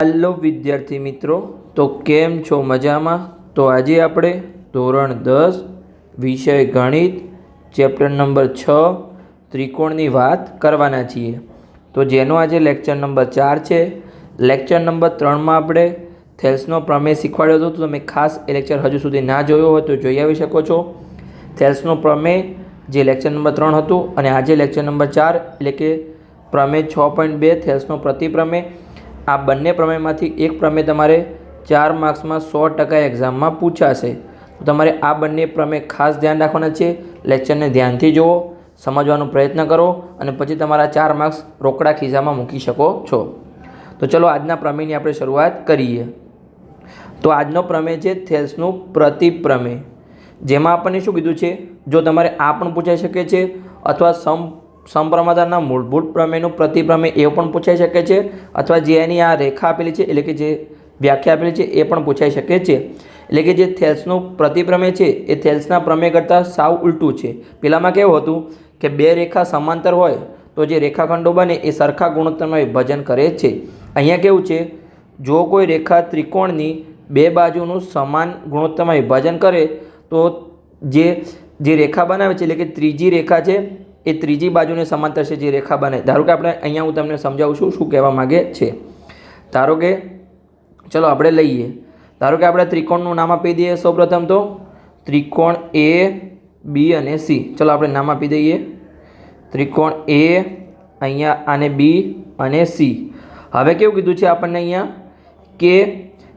Hello विद्यार्थी मित्रों, तो केम छो मजामा। तो आज आप धोरण 10 विषय गणित चैप्टर नंबर 6 त्रिकोण की बात करवाना छीए। तो जेनो आज लेक्चर नंबर 4 है। लेक्चर नंबर 3 में आपणे थेल्सनो प्रमेय शीखवाड्यो हतो। तो तमे खास ए लेक्चर हजू सुधी ना जोयो हो तो जोई आवी शको छो। थेल्सनो प्रमेय जे लेक्चर नंबर 3 हतुं अने आज लेक्चर नंबर 4 एटले के प्रमेय 6.2 थेल्सनो प्रतिप्रमेय। आ बंने प्रमेयमांथी एक प्रमेय तमारे 4 मार्क्स में 100% एक्जाम में पूछाशे। तो तमारे आ बंने प्रमेय खास ध्यान राखवाना छे। लेक्चर ने ध्यानथी जोवो, समझवानो प्रयत्न करो अने पछी तमारा 4 मार्क्स रोकड़ा खीसा में मूकी शको छो। तो चलो आजना प्रमेयनी आपणे शरूआत करीए। तो आजनो प्रमेय छे थेल्सनो प्रतिप्रमेय, जेमां आपणे शुं कीधुं छे, जो तमारे आ पण पूछाई शके छे अथवा समप्रमाणताना मूलभूत प्रमेयનું प्रतिप्रमेय एवं पण पूछाई शके छे अथवा जे एनी आ रेखा आपेली छे એટલે કે જે વ્યાખ્યા આપેલી છે એ પણ પૂછાઈ શકે છે। એટલે કે જે થેલ્સનું प्रतिप्रमेय છે એ થેલ્સના પ્રમેય કરતાં સાવ ઉલટું છે। પેલામાં કેવું હતું કે બે રેખા સમાંતર હોય તો જે રેખાખંડો બને એ સરખા ગુણોત્તરમાં વિભાજન કરે છે। અહીંયા કેવું છે, જો કોઈ રેખા ત્રિકોણની બે બાજુનું સમાન ગુણોત્તરમાં વિભાજન કરે તો જે રેખા બનાવે છે એટલે કે ત્રીજી રેખા છે એ ત્રીજી બાજુને સમાંતર છે જે રેખા બને। ધારો કે આપણે અહીંયા હું તમને સમજાવું છું શું કહેવા માગે છે। ધારો કે ચલો આપણે લઈએ, ધારો કે આપણે ત્રિકોણનું નામ આપી દઈએ। સૌપ્રથમ તો ત્રિકોણ એ બી અને સી। ચલો આપણે નામ આપી દઈએ ત્રિકોણ એ, અહીંયા આને બી અને સી। હવે કેવું કીધું છે આપણને અહીંયા કે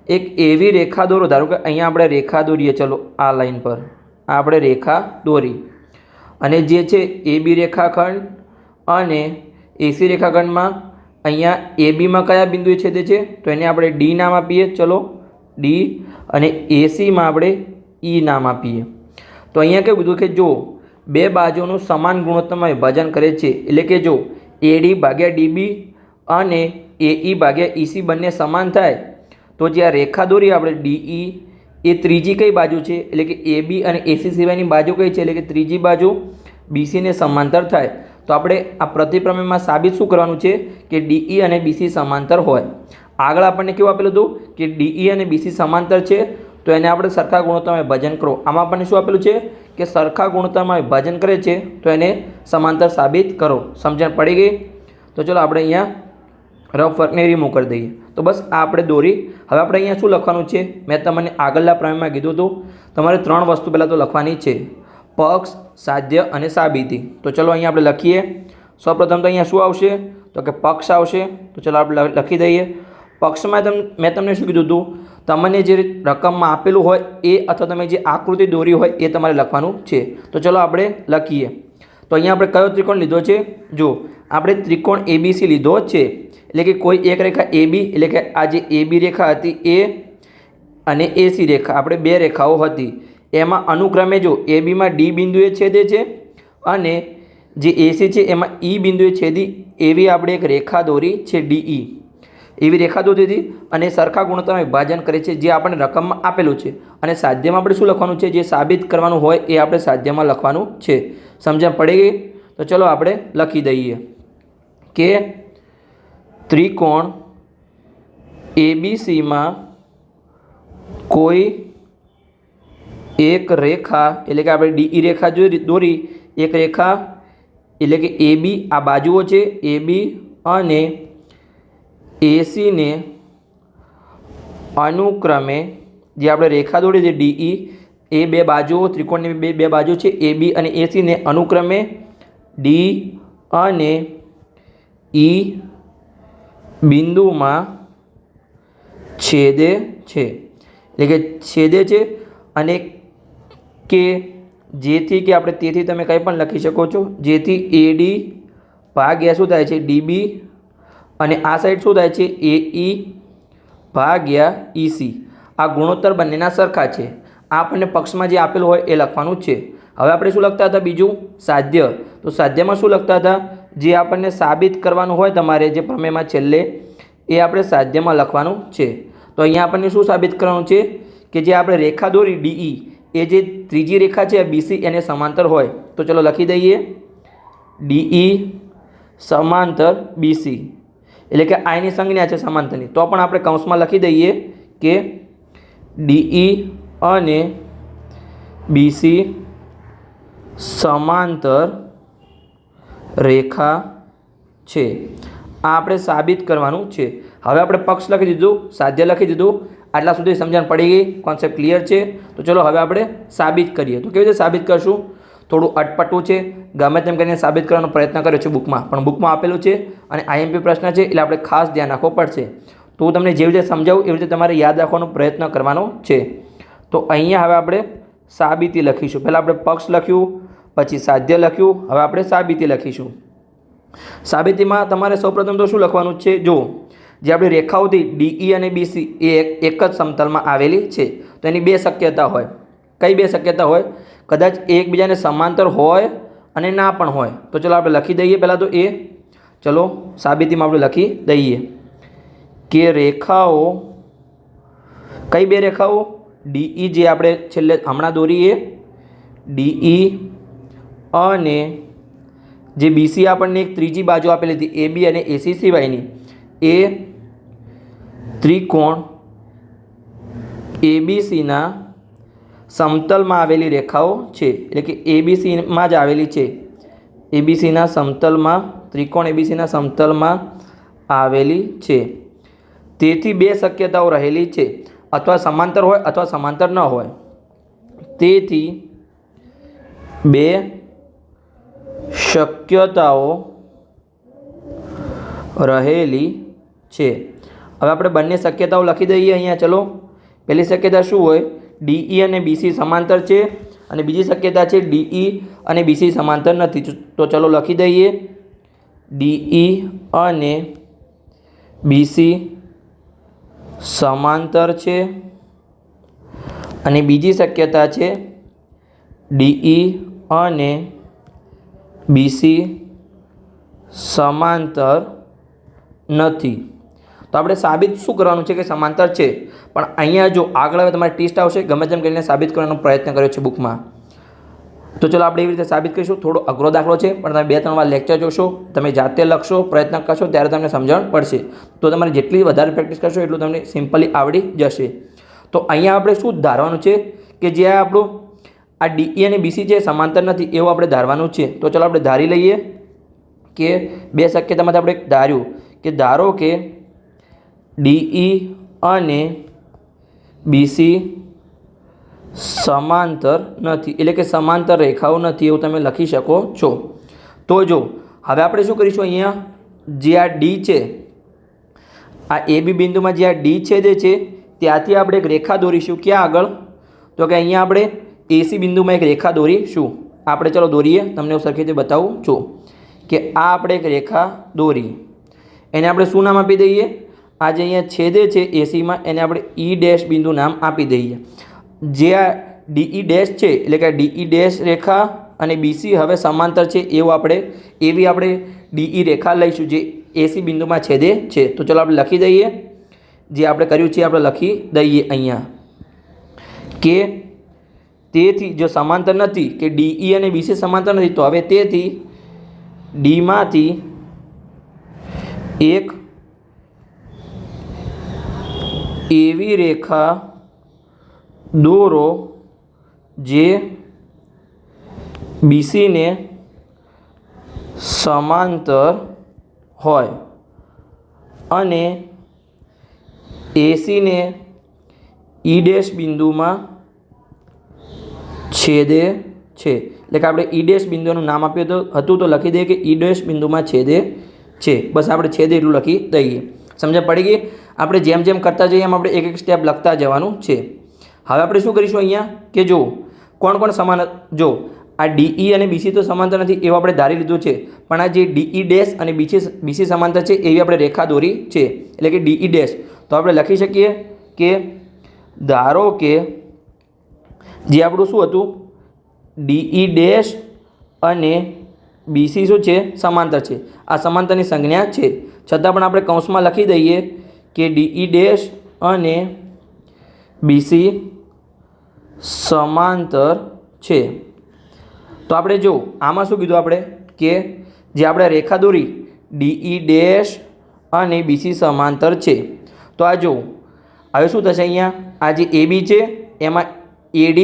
એક એવી રેખા દોરો। ધારો કે અહીંયા આપણે રેખા દોરીએ, ચલો આ લાઈન પર આપણે રેખા દોરી અને જે છે એ બી રેખાખંડ અને એસી રેખાખંડમાં અહીંયા એ બીમાં કયા બિંદુએ છેદે છે તો એને આપણે ડી નામ આપીએ। ચલો ડી અને એસીમાં આપણે ઈ નામ આપીએ। તો અહીંયા કેવું કીધું કે જો બે બાજુનું સમાન ગુણોત્તરમાં વિભાજન કરે છે એટલે કે જો એડી ભાગ્યા ડીબી અને એઈ ભાગ્યા ઈસી બંને સમાન થાય તો જે આ રેખા દોરી આપણે ડીઈ એ ત્રીજી કઈ બાજુ છે એટલે કે એ બી અને એસી સિવાયની બાજુ કઈ છે એટલે કે ત્રીજી બાજુ બીસીને સમાંતર થાય। તો આપણે આ प्रतिप्रमेयમાં સાબિત શું કરવાનું છે કે ડીઈ અને બીસી સમાંતર હોય। આગળ આપણને કેવું આપેલું હતું કે ડીઈ અને બીસી સમાંતર છે તો એને આપણે સરખા ગુણોત્તરમાં વિભાજન કરો। આમાં આપણને શું આપેલું છે કે સરખા ગુણોત્તરમાં વિભાજન કરે છે તો એને સમાંતર સાબિત કરો। સમજણ પડી ગઈ? તો ચલો આપણે અહીંયા રફ વર્કને રિમૂવ કરી દઈએ। તો બસ આ આપણે દોરી। હવે આપણે અહીંયા શું લખવાનું છે, મેં તમને આગળના પ્રમેયમાં કીધું હતું તમારે 3 વસ્તુ પહેલાં તો લખવાની છે, પક્ષ, સાધ્ય અને સાબિતી। તો ચલો અહીંયા આપણે લખીએ। સૌપ્રથમ તો અહીંયા શું આવશે તો કે પક્ષ આવશે। તો ચલો આપણે લખી દઈએ। પક્ષમાં મેં તમને શું કીધું હતું, તમને જે રકમમાં આપેલું હોય એ અથવા તમે જે આકૃતિ દોરી હોય એ તમારે લખવાનું છે। તો ચલો આપણે લખીએ। તો અહીંયા આપણે કયો ત્રિકોણ લીધો છે, જો આપણે ત્રિકોણ એબીસી લીધો છે એટલે કે કોઈ એક રેખા એ બી એટલે કે આ જે એ બી રેખા હતી એ અને એસી રેખા આપણે બે રેખાઓ હતી એમાં અનુક્રમે જો એ બીમાં ડી બિંદુએ છેદે છે અને જે એસી છે એમાં ઈ બિંદુએ છેદી એવી આપણે એક રેખા દોરી છે ડીઈ। એવી રેખા દોરી હતી અને સરખા ગુણોત્તરમાં વિભાજન કરે છે જે આપણને રકમમાં આપેલું છે। અને સાધ્યમાં આપણે શું લખવાનું છે, જે સાબિત કરવાનું હોય એ આપણે સાધ્યમાં લખવાનું છે। સમજણ પડી ગઈ? તો ચલો આપણે લખી દઈએ કે ત્રિકોણ એબીસીમાં કોઈ એક રેખા એટલે કે આપણે ડીઈ રેખા દોરી, એક રેખા એટલે કે એ બી આ બાજુઓ છે એ બી અને એસીને અનુક્રમે જે આપણે રેખા દોરી છે ડીઈ એ બે બાજુઓ ત્રિકોણની બે બાજુ છે એ બી અને એસીને અનુક્રમે ડી અને ઈ બિંદુમાં છેદે છે એટલે કે છેદે છે અને કે જેથી કે આપણે તેથી તમે કંઈ પણ લખી શકો છો, જેથી એડી ભાગ્યા શું થાય છે ડીબી અને આ સાઈડ શું થાય છે એઈ ભાગ્યા ઈસી। આ ગુણોત્તર બંનેના સરખા છે। આ આપણને પક્ષમાં જે આપેલું હોય એ લખવાનું છે। હવે આપણે શું લખતા હતા બીજું, સાધ્ય। તો સાધ્યમાં શું લખતા હતા, જે આપણને સાબિત કરવાનું હોય તમારે જે પ્રમેયમાં છેલ્લે એ આપણે સાધ્યમાં લખવાનું છે। તો અહીંયા આપણને શું સાબિત કરવાનું છે કે જે આપણે રેખા દોરી ડીઈ એ જે ત્રીજી રેખા છે બીસી એને સમાંતર હોય। તો ચલો લખી દઈએ ડીઈ समांतर बीसी એટલે કે આઈની સંજ્ઞા છે સમાંતરની, તો પણ આપણે કૌંસમાં લખી દઈએ કે ડીઈ અને બીસી સમાંતર રેખા છે. આ આપણે સાબિત કરવાનું છે. હવે આપણે પક્ષ લખી દીધું, સાધ્ય લખી દીધું. આટલા સુધી સમજણ પડી ગઈ, કોન્સેપ્ટ ક્લિયર છે. તો ચલો હવે આપણે સાબિત કરીએ. તો કેવી રીતે સાબિત કરશું? થોડું અટપટું છે, ગમે તેમ કરીને સાબિત કરવાનો પ્રયત્ન કર્યો છે બુકમાં, પણ બુકમાં આપેલું છે અને આઈએમપી પ્રશ્ન છે એટલે આપણે ખાસ ધ્યાન રાખવો પડશે. તો હું તમને જેવી રીતે સમજાવું એવી રીતે તમારે યાદ રાખવાનો પ્રયત્ન કરવાનો છે. તો અહીંયા હવે આપણે સાબિતી લખીશું. પહેલાં આપણે પક્ષ લખ્યું, પછી સાધ્ય લખ્યું, હવે આપણે સાબિતી લખીશું. સાબિતીમાં તમારે સૌપ્રથમ તો શું લખવાનું છે? જો જે આપણી રેખાઓ હતી ડીઈ અને બીસી એ એક જ સમતલમાં આવેલી છે, તો એની બે શક્યતા હોય. કઈ બે શક્યતા હોય? કદાચ એકબીજાને સમાંતર હોય અને ના પણ હોય. તો ચલો આપણે લખી દઈએ પહેલાં તો એ. ચલો સાબિતીમાં આપણે લખી દઈએ કે રેખાઓ, કઈ બે રેખાઓ? ડીઈ જે આપણે છેલ્લે હમણાં દોરીએ, ડીઈ અને જે બીસી આપણને એક ત્રીજી બાજુ આપેલી હતી એબી અને એસી સિવાયની, એ ત્રિકોણ એબીસીના સમતલમાં આવેલી રેખાઓ છે. એટલે કે એબીસીમાં જ આવેલી છે. એબીસીના સમતલમાં, ત્રિકોણ એબીસીના સમતલમાં આવેલી છે. તેથી બે શક્યતાઓ રહેલી છે, અથવા સમાંતર હોય અથવા સમાંતર ન હોય. તેથી બે શક્યતાઓ રહેલી છે. હવે આપણે બંને શક્યતાઓ લખી દઈએ અહીંયા. ચલો પહેલી શક્યતા શું હોય? ડીઈ અને બીસી સમાંતર છે, અને બીજી શક્યતા છે ડીઈ અને બીસી સમાંતર નથી. તો ચલો લખી દઈએ ડીઈ અને બીસી સમાંતર છે, અને બીજી શક્યતા છે ડીઈ અને બીસી સમાંતર નથી. તો આપણે સાબિત શું કરવાનું છે? કે સમાંતર છે. પણ અહીંયા જો આગળ હવે તમારે ટેસ્ટ આવશે, ગમે તેમ કરીને સાબિત કરવાનો પ્રયત્ન કર્યો છે બુકમાં. તો ચલો આપણે એવી રીતે સાબિત કરીશું. થોડો અઘરો દાખલો છે, પણ તમે 2-3 વાર લેક્ચર જોશો, તમે જાતે લખશો, પ્રયત્ન કરશો, ત્યારે તમને સમજણ પડશે. તો તમારે જેટલી વધારે પ્રેક્ટિસ કરશો એટલું તમને સિમ્પલી આવડી જશે. તો અહીંયા આપણે શું ધારવાનું છે? કે જે આપણું આ ડીઈ અને બીસી જે સમાંતર નથી એવું આપણે ધારવાનું છે. તો ચલો આપણે ધારી લઈએ કે બે શક્યતામાંથી આપણે ધાર્યું કે ધારો કે ડીઈ અને બીસી સમાંતર નથી, એટલે કે સમાંતર રેખાઓ નથી એવું તમે લખી શકો છો. તો જો હવે આપણે શું કરીશું? અહીંયા જે આ ડી છે, આ એ બી બિંદુમાં જે આ ડી છેદે છે ત્યાંથી આપણે એક રેખા દોરીશું. ક્યાં આગળ? તો કે અહીંયા આપણે એસી બિંદુમાં એક રેખા દોરીશું. આપણે ચલો દોરીએ, તમને હું સરખી રીતે બતાવું છું કે આ આપણે એક રેખા દોરી, એને આપણે શું નામ આપી દઈએ? આ જે અહીંયા છેદે છે એસીમાં એને આપણે ઈ ડેશ બિંદુ નામ આપી દઈએ. જે આ ડીઈ ડેશ છે એટલે કે ડીઈ ડેશ રેખા અને બીસી હવે સમાંતર છે એવું આપણે એવી આપણે ડીઈ રેખા લઈશું જે એસી બિંદુમાં છેદે છે. તો ચલો આપણે લખી દઈએ, જે આપણે કર્યું છે આપણે લખી દઈએ અહીંયા કે તેથી જો સમાંતર નથી, કે ડીઈ અને બીસી સમાંતર નથી, તો હવે તેથી ડીમાંથી એક એવી રેખા દોરો જે બીસીને સમાંતર હોય અને એસીને ઈ ડેશ બિંદુમાં છેદે છે. એટલે કે આપણે ઈ ડેશ બિંદુનું નામ આપ્યું હતું તો લખી દઈએ કે ઈ ડેશ બિંદુમાં છેદે છે. બસ આપણે છેદે એટલું લખી દઈએ. સમજ પડી ગઈ? આપણે જેમ જેમ કરતા જઈએ એમ આપણે એક એક સ્ટેપ લખતા જવાનું છે. હવે આપણે શું કરીશું અહીંયા કે જો કોણ કોણ સમાન, જો આ ડીઈ અને બીસી તો સમાંતર નથી એવું આપણે ધારી લીધું છે, પણ આ જે ડીઈ ડેશ અને બીસી સમાંતર છે એવી આપણે રેખા દોરી છે, એટલે કે ડીઈ ડેશ. તો આપણે લખી શકીએ કે ધારો કે જે આપણું શું હતું ડીઈ ડેશ અને બીસી શું છે? સમાંતર છે. આ સમાંતરની સંજ્ઞા છે, છતાં પણ આપણે કૌંસમાં લખી દઈએ કે ડીઈ ડેશ અને બીસી સમાંતર છે. તો આપણે જો આમાં શું કીધું આપણે કે જે આપણે રેખા દોરી ડીઈ ડેશ અને BC સમાંતર છે। તો આ જો હવે શું થશે, અહીંયા આ જે AB છે એમાં AD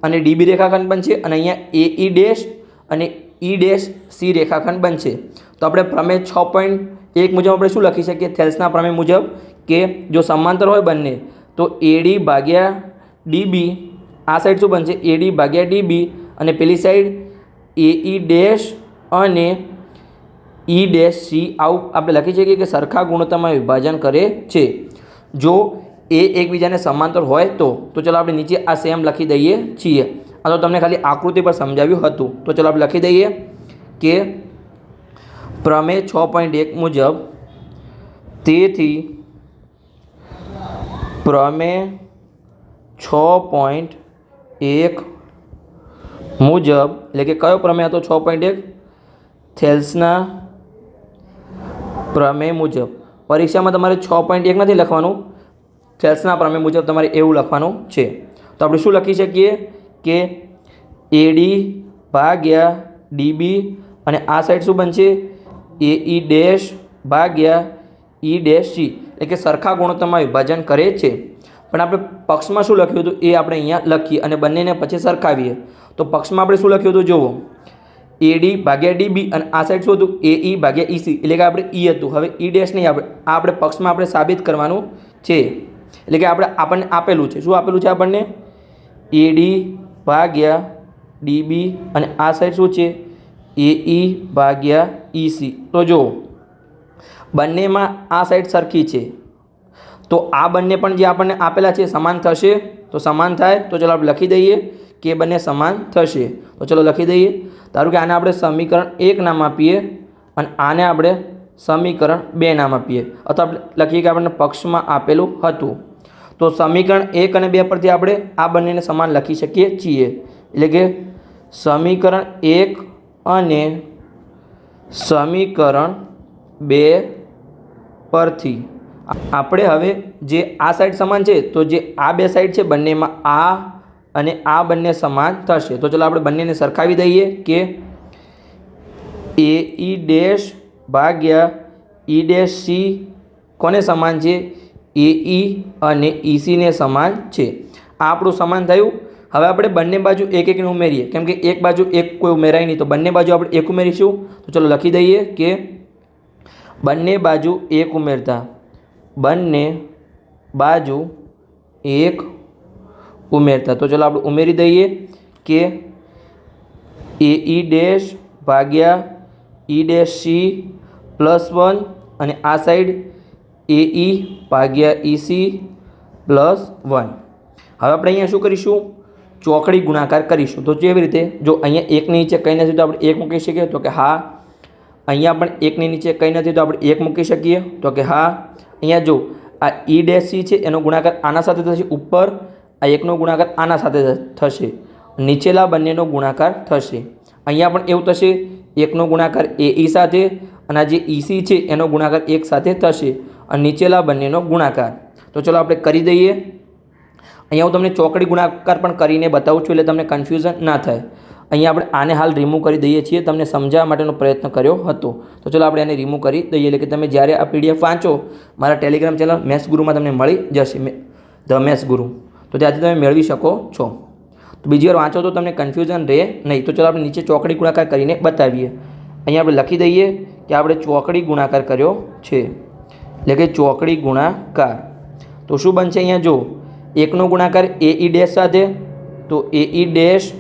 અને DB રેખાખંડ બનશે અને અહીંયા AE ડેશ અને E' રેખાખંડ બનશે। તો આપણે પ્રમેય 6.1 મુજબ આપણે શું લખી શકીએ, થેલ્સના પ્રમેય મુજબ કે જો સમાંતર હોય બંને તો AD ભાગ્યા DB, આ સાઈડ શું બનશે AD ભાગ્યા DB અને પેલી સાઈડ AE ડેશ અને E', આવું આપણે લખી શકીએ કે સરખા ગુણોત્તરમાં વિભાજન કરે છે। જો એ એકબીજાને સમાંતર હોય તો ચલો આપણે નીચે આ સેમ લખી દઈએ છીએ। આ તો તમને ખાલી આકૃતિ પર સમજાવ્યું હતું। તો ચલો આપણે લખી દઈએ કે પ્રમેય 6.1 મુજબ, તેથી પ્રમેય 6.1 મુજબ, એટલે કે કયો પ્રમેય હતો 6.1, થેલ્સના પ્રમેય મુજબ। પરીક્ષામાં તમારે 6.1 નથી લખવાનું, થેલ્સના પ્રમેય મુજબ તમારે એવું લખવાનું છે। તો આપણે શું લખી શકીએ કે AD ભાગ્યા DB અને આ સાઈડ શું બનશે AE ડેશ ભાગ્યા E', એટલે કે સરખા ગુણોત્તરમાં વિભાજન કરે છે। પણ આપણે પક્ષમાં શું લખ્યું હતું એ આપણે અહીંયા લખીએ અને બંનેને પછી સરખાવીએ। તો પક્ષમાં આપણે શું લખ્યું હતું જુઓ, AD ભાગ્યા DB અને આ સાઈડ શું હતું AE ભાગ્યા EC, એટલે કે આપણે E હતું। હવે E' નહીં, આપણે પક્ષમાં આપણે સાબિત કરવાનું છે। એટલે કે આપણને આપેલું છે, શું આપેલું છે આપણને AD ભાગ્યા DB અને આ સાઈડ શું છે AE ભાગ્યા EC। તો જો બંનેમાં આ સાઈડ સરખી છે તો આ બંને પણ જે આપણને આપેલા છે સમાન થશે। તો સમાન થાય તો ચલો આપણે લખી દઈએ કે બંને સમાન થશે। તો ચલો લખી દઈએ, ધારો કે આને આપણે સમીકરણ 1 નામ આપીએ અને આને આપણે સમીકરણ 2 નામ આપીએ, અથવા આપણે લખીએ કે આપણને પક્ષમાં આપેલું હતું। તો સમીકરણ 1 અને 2 પરથી આપણે આ બંનેને સમાન લખી શકીએ છીએ। એટલે કે સમીકરણ 1 અને સમીકરણ 2 પરથી આપણે હવે જે આ સાઈડ સમાન છે તો જે આ બે સાઈડ છે બંનેમાં આ અને આ બંને સમાન થશે। તો ચલો આપણે બંનેને સરખાવી દઈએ કે AE ડેશ ભાગ્યા E', કોને સમાન છે AE અને EC ને સમાન છે। આ આપણું સમાન થયું। હવે આપણે બંને બાજુ એક એકને ઉમેરીએ, કેમ કે એક બાજુ એક કોઈ ઉમેરાય નહીં, તો બંને બાજુ આપણે એક ઉમેરીશું। તો ચલો લખી દઈએ કે બંને બાજુ એક ઉમેરતા, બંને બાજુ એક ઉમેરતા, તો ચલો આપણે ઉમેરી દઈએ કે AE ડેશ ભાગ્યા E', +1 અને આ સાઈડ AE ભાગ્યા EC +1। હવે આપણે અહીંયા શું કરીશું, ચોકડી ગુણાકાર કરીશું। તો જેવી રીતે જો અહીંયા એકની નીચે કંઈ નથી તો આપણે 1 મૂકી શકીએ, તો કે હા। અહીંયા પણ એકની નીચે કંઈ નથી તો આપણે 1 મૂકી શકીએ, તો કે હા। અહીંયા જો આ E', છે એનો ગુણાકાર આના સાથે થશે ઉપર, આ એકનો ગુણાકાર આના સાથે થશે, નીચેલા બંનેનો ગુણાકાર થશે। અહીંયા પણ એવું થશે, એકનો ગુણાકાર AE સાથે અને આ જે EC છે એનો ગુણાકાર 1 સાથે થશે અને નીચેલા બંનેનો ગુણાકાર। તો ચલો આપણે કરી દઈએ। અહીંયા હું તમને ચોકડી ગુણાકાર પણ કરીને બતાવું છું, એટલે તમને કન્ફ્યુઝન ના થાય। અહીંયા આપણે આને હાલ રિમૂવ કરી દઈએ છીએ, તમને સમજાવવા માટેનો પ્રયત્ન કર્યો હતો। તો ચલો આપણે આને રિમૂવ કરી દઈએ, એટલે કે તમે જ્યારે આ PDF વાંચો મારા ટેલિગ્રામ ચેનલ મેથ્સ ગુરુમાં તમને મળી જશે, ધ મેથ્સ ગુરુ, તો ત્યાંથી તમે મેળવી શકો છો। તો બીજી વાર વાંચો તો તમને કન્ફ્યુઝન રહે નહીં। તો ચલો આપણે નીચે ચોકડી ગુણાકાર કરીને બતાવીએ। અહીંયા આપણે લખી દઈએ કે આપણે ચોકડી ગુણાકાર કર્યો છે, એટલે કે ચોકડી ગુણાકાર। તો શું બનશે અહીંયા જો એકનો ગુણાકાર AE' સાથે, તો AE'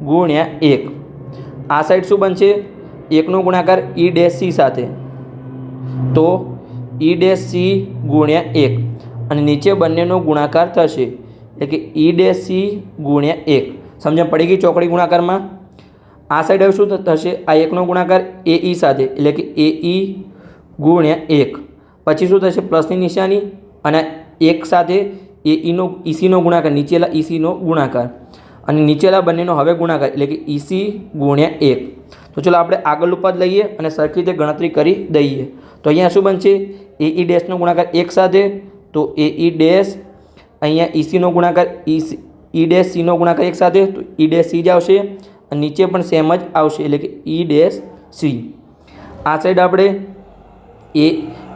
ગુણ્યા 1, આ સાઈડ શું બનશે એકનો ગુણાકાર E', સાથે, તો E', ગુણ્યા 1 અને નીચે બંનેનો ગુણાકાર થશે, એટલે કે E', ગુણ્યા 1। સમજણ પડી ગઈ ચોકડી ગુણાકારમાં। આ સાઈડ હવે શું થશે, આ એકનો ગુણાકાર AE સાથે, એટલે કે AE ગુણ્યા 1, પછી શું થશે પ્લસની નિશાની અને 1 સાથે EC નો ગુણાકાર, નીચેલા EC નો ગુણાકાર અને નીચેલા બંનેનો હવે ગુણાકાર, એટલે કે EC ગુણ્યા 1। તો ચલો આપણે આગળનું પદ લઈએ અને સરખી રીતે ગણતરી કરી દઈએ। તો અહીંયા શું બનશે AE' નો ગુણાકાર 1 સાથે, તો AE', અહીંયા EC નો ગુણાકાર E', નો ગુણાકાર 1 સાથે, તો E' જ આવશે અને નીચે પણ સેમ જ આવશે, એટલે કે E'। આ સાઈડ આપણે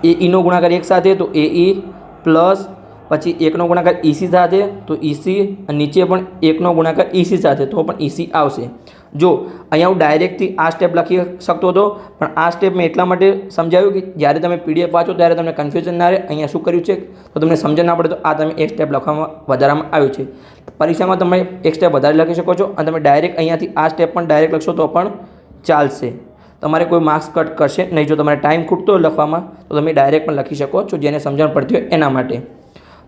એઈનો ગુણાકાર એક સાથે તો એઈ પ્લસ પછી એકનો ગુણાકાર ઈસી સાથે તો ઈસી અને નીચે પણ એકનો ગુણાકાર ઈસી સાથે તો પણ ઈસી આવશે. જો અહીંયા હું ડાયરેક્ટથી આ સ્ટેપ લખી શકતો હતો, પણ આ સ્ટેપ મેં એટલા માટે સમજાવ્યું કે જ્યારે તમે પીડીએફ વાંચો ત્યારે તમને કન્ફ્યુઝન ના રહે. અહીંયા શું કર્યું છે તો તમને સમજણ ના પડે તો આ તમે એક સ્ટેપ લખવામાં વધારવામાં આવ્યું છે. પરીક્ષામાં તમે એક સ્ટેપ વધારે લખી શકો છો અને તમે ડાયરેક્ટ અહીંયાથી આ સ્ટેપ પણ ડાયરેક્ટ લખશો તો પણ ચાલશે. તમારે કોઈ માર્ક્સ કટ કરશે નહીં. જો તમારે ટાઈમ ખૂટતો હોય લખવામાં તો તમે ડાયરેક્ટ પણ લખી શકો છો, જેને સમજણ પડતી હોય એના માટે.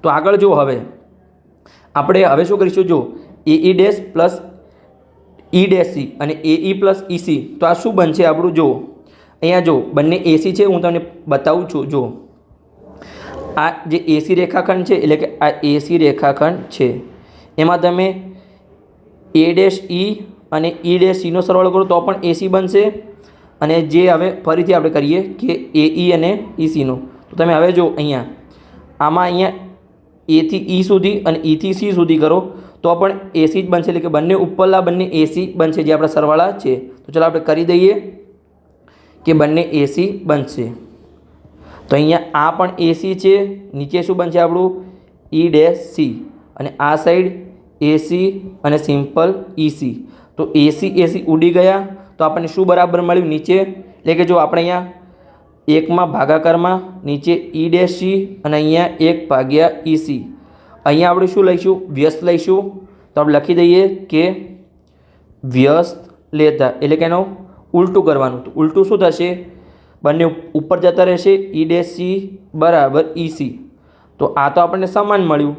તો આગળ જો હવે આપણે શું કરીશું, જો એઈ ડેશ પ્લસ ઈ ડેશ સી અને એઈ પ્લસ ઈસી તો આ શું બનશે આપણું. જો અહીંયા જો બંને એસી છે, હું તમને બતાવું છું. જો આ જે એસી રેખાખંડ છે એટલે કે આ એસી રેખાખંડ છે, એમાં તમે એ ડેશ ઈ અને ઈ ડેશ સીનો સરવાળો કરો તો પણ એસી બનશે. અને જે હવે ફરીથી આપણે કરીએ કે એઈ અને ઈસીનો, તો તમે હવે જો અહીંયા એથી ઈ સુધી અને ઈથી સી સુધી કરો તો પણ એસી જ બનશે, એટલે કે બંને ઉપરલા બંને એસી બનશે જે આપણા સરવાળા છે. તો ચાલો આપણે કરી દઈએ કે બંને એસી બનશે. તો અહીંયા આ પણ એસી છે, નીચે શું બનશે આપણું ઈ ડેશ સી અને આ સાઈડ એસી અને સિમ્પલ ઈસી. તો એસી ઉડી ગયા તો આપણને શું બરાબર મળ્યું નીચે, એટલે કે જો આપણે અહીંયા એકમાં ભાગાકારમાં નીચે ઈ ડેશ સી અને અહીંયા 1/EC. અહીંયા આપણે શું લઈશું, વ્યસ્ત લઈશું. તો આપણે લખી દઈએ કે વ્યસ્ત લેતા, એટલે કે એનું ઉલટું કરવાનું. તો ઉલટું શું થશે, બંને ઉપર જતા રહેશે, ઈ ડેશ સી બરાબર ઈસી. તો આ તો આપણને સમાન મળ્યું.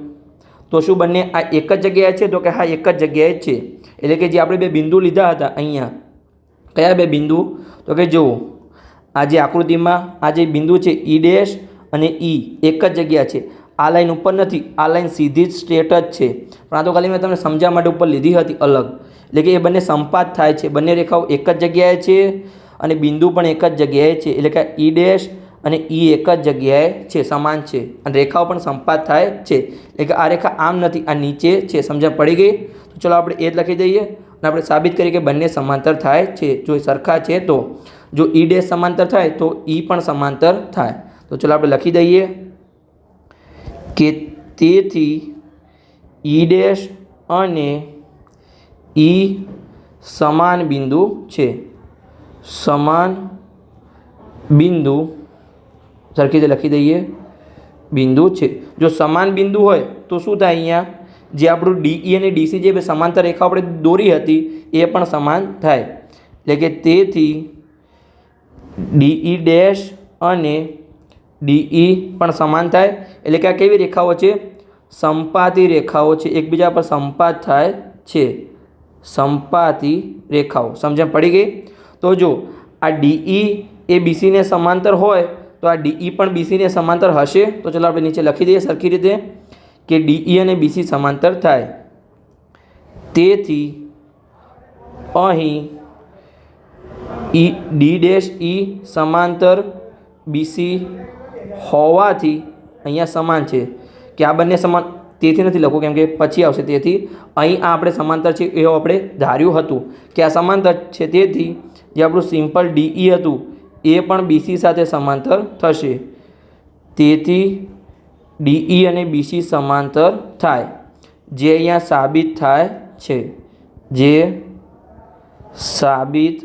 તો શું બંને આ એક જ જગ્યાએ છે, તો કે હા એક જ જગ્યાએ છે. એટલે કે જે આપણે બે બિંદુ લીધા હતા અહીંયા, કયા બે બિંદુ, તો કે જુઓ આ જે આકૃતિમાં આ જે બિંદુ છે ઈ ડેશ અને ઈ એક જ જગ્યા છે. આ લાઈન ઉપર નથી, આ લાઈન સીધી જ સ્ટ્રેટ જ છે, પણ આ તો ખાલી મેં તમને સમજાવવા માટે ઉપર લીધી હતી અલગ. એટલે કે એ બંને સંપાત થાય છે, બંને રેખાઓ એક જ જગ્યાએ છે અને બિંદુ પણ એક જ જગ્યાએ છે. એટલે કે ઈ ડેશ અને ઈ એક જ જગ્યાએ છે, સમાન છે અને રેખાઓ પણ સંપાત થાય છે. એટલે કે આ રેખા આમ નથી, આ નીચે છે. સમજણ પડી ગઈ? તો ચલો આપણે એ જ લખી દઈએ અને આપણે સાબિત કરીએ કે બંને સમાંતર થાય છે. જો સરખા છે તો જો ઈ ડેશ સમાંતર થાય તો ઈ પણ સમાંતર થાય. તો ચલો આપણે લખી દઈએ કે તેથી ઈ ડેશ અને ઈ સમાન બિંદુ છે. સમાન બિંદુ સરખી રીતે લખી દઈએ બિંદુ છે. જો સમાન બિંદુ હોય તો શું થાય, અહીંયા જે આપણું ડીઈ અને ડીસી જે સમાંતર રેખા આપણે દોરી હતી એ પણ સમાન થાય. એટલે કે તેથી ડીઈ ડેશ અને ડીઈ પણ સમાન થાય. એટલે કે આ કેવી રેખાઓ છે, સંપાતી રેખાઓ છે, એકબીજા પર સંપાત થાય છે, સંપાતી રેખાઓ. સમજણ પડી ગઈ? તો જો આ ડીઈ એ બીસીને સમાંતર હોય તો આ ડીઈ પણ બીસીને સમાંતર હશે. તો ચાલો આપણે નીચે લખી દઈએ સરખી રીતે કે ડીઈ અને બીસી સમાંતર થાય. તેથી અહીં ડી ડેશ ઈ સમાંતર બીસી હોવાથી અહીંયા સમાન છે કે આ બંને સમાન, તેથી નથી લખવું કેમ કે પછી આવશે. તેથી અહીં આ આપણે સમાંતર છે એવું આપણે ધાર્યું હતું કે આ સમાંતર છે. તેથી જે આપણું સિમ્પલ ડીઈ હતું એ પણ બીસી સાથે સમાંતર થશે. તેથી ડીઈ અને બીસી સમાંતર થાય, જે અહીંયા સાબિત થાય છે, જે સાબિત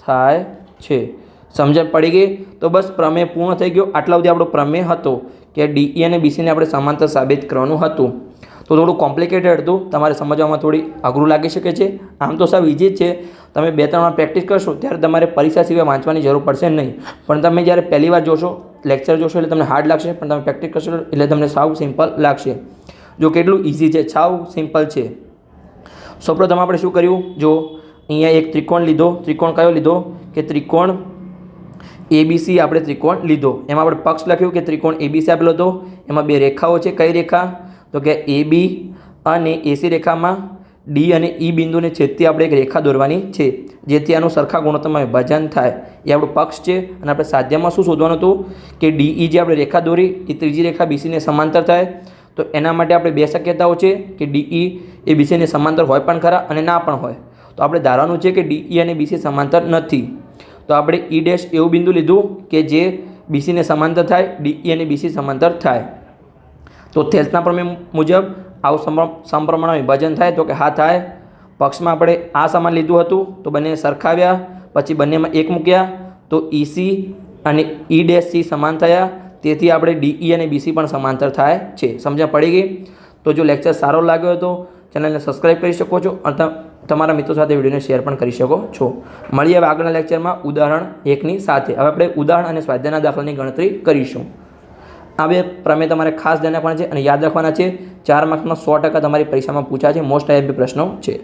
થાય છે. સમજણ પડી ગઈ? તો બસ પ્રમેય પૂર્ણ થઈ ગયો. આટલા સુધી આપણો પ્રમેય હતો કે ડીઈ અને બીસીને આપણે સમાંતર સાબિત કરવાનું હતું. તો થોડું કોમ્પ્લિકેટેડ હતું, તમારે સમજવામાં થોડી અઘરું લાગી શકે છે. આમ તો સાવ ઇઝી જ છે. તમે 2-3 વાર પ્રેક્ટિસ કરશો ત્યારે તમારે પરીક્ષા સિવાય વાંચવાની જરૂર પડશે નહીં. પણ તમે જ્યારે પહેલી વાર જોશો, લેક્ચર જોશો એટલે તમને હાર્ડ લાગશે, પણ તમે પ્રેક્ટિસ કરશો એટલે તમને સાવ સિમ્પલ લાગશે. જો કેટલું ઇઝી છે, સાવ સિમ્પલ છે. સૌપ્રથમ આપણે શું કર્યું, જો અહીંયા એક ત્રિકોણ લીધો. ત્રિકોણ કયો લીધો કે ત્રિકોણ એબીસી આપણે ત્રિકોણ લીધો. એમાં આપણે પક્ષ લખ્યું કે ત્રિકોણ એબીસી આપેલો હતો. એમાં બે રેખાઓ છે. કઈ રેખા, તો કે એબી અને એસી રેખામાં ડી અને ઈ બિંદુને છેદતી આપણે એક રેખા દોરવાની છે, જેથી આનું સરખા ગુણોત્તરમાં વિભાજન થાય. એ આપણું પક્ષ છે. અને આપણે સાધ્યમાં શું શોધવાનું હતું કે ડીઈ જે આપણે રેખા દોરી એ ત્રીજી રેખા બીસીને સમાંતર થાય. તો એના માટે આપણે બે શક્યતાઓ છે કે ડીઈ એ બીસીને સમાંતર હોય પણ ખરા અને ના પણ હોય. તો આપણે ધારવાનું છે કે ડીઈ અને બીસી સમાંતર નથી. તો આપણે ઈ ડેશ એવું બિંદુ લીધું કે જે બીસીને સમાંતર થાય, ડીઈ અને બીસી સમાંતર થાય. તો થેલ્સના પ્રમેય મુજબ આવું સમપ્રમાણ વિભાજન થાય તો કે હા થાય. પક્ષમાં આપણે આ સમાન લીધું હતું તો બંને સરખાવ્યા, પછી બંનેમાં 1 મૂક્યા તો EC અને E' સમાન થયા, તેથી આપણે DE અને BC પણ સમાંતર થાય છે. સમજણ પડી ગઈ? તો જો લેક્ચર સારો લાગ્યો હોય તો ચેનલને સબસ્ક્રાઈબ કરી શકો છો અને તમારા મિત્રો સાથે વિડીયોને શેર પણ કરી શકો છો. મળીએ હવે આગળના લેક્ચરમાં ઉદાહરણ 1ની સાથે. હવે આપણે ઉદાહરણ અને સ્વાધ્યાયના દાખલાની ગણતરી કરીશું. આ બે પ્રમેય તમારે ખાસ ધ્યાન રાખવાના છે અને યાદ રાખવાના છે. 4 માર્ક્સમાં 100% તમારી પરીક્ષામાં પૂછાય છે. મોસ્ટ આઈએમપી પ્રશ્નો છે.